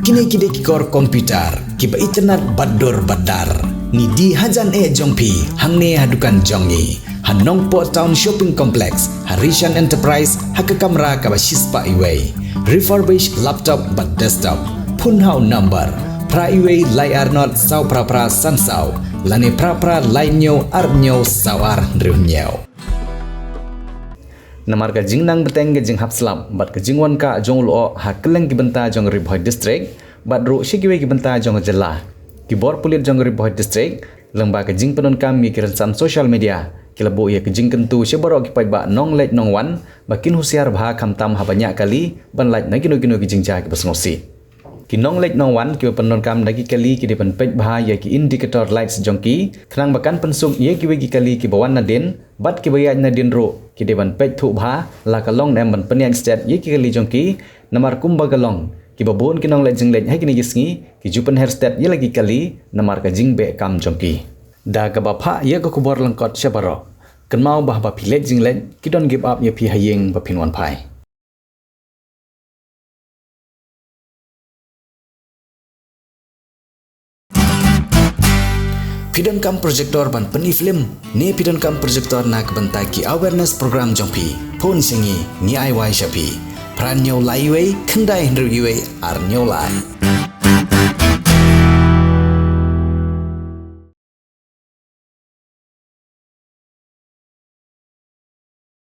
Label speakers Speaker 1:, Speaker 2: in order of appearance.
Speaker 1: Kini kor komputer, kiba internet bador badar. Ni di hajan jongpi, hangne hadukan jongi. Han Nongpoh Town Shopping Complex, Harishan Enterprise, haka kamera kaba shispa iway. Refurbished laptop but desktop. Phun hau number. Pra iway layar not sau pra san sau. Lane pra lainyo arnyo sawar riunyo. Namar ka Jingbteng ke Jinghap Slam, bat ke Jingwan ka jong lo ha keleng ki bynta jong Bhoi district, bat ru shikiwe ki bynta jong jelah. Khubor Pulit jong Bhoi district, lengba ke jing penon kam mi kiransan social media. Kilabu ia ke jing kentu sebaro ki pai ba Leit wan, bakin Husiar bha kamtam ha banyak kali ban lait na gino ki jingja ki basnosi. Ki Leit wan ki penon kam lagi kali ki depan pej bha ya ki indikator lights jong ki, khnang bakan pensuk ye ki wegi kali ki bawan na den, bat ki bayaj na den ro ki depan pej thu bha la ka long nem ban penyan stat ye ki kali jong ki namar kumba galong ki babon ki Leit Jingleit hai ki ni gisngi ki jupan hair stat ye lagi kali namar ka jingbe kam jong ki da ka ba pha ye ko Khubor langkot sebaro kenmau bah ba Leit Jingleit ki don give up ye pi hayeng ba pinwan phai. Pidon kam projector ban peni film ne pidon kam projector nak bentai ki awareness program jongpi phun singi ni ai wai shapi pran nyo lai wei khandai hendru yue ar nyo lai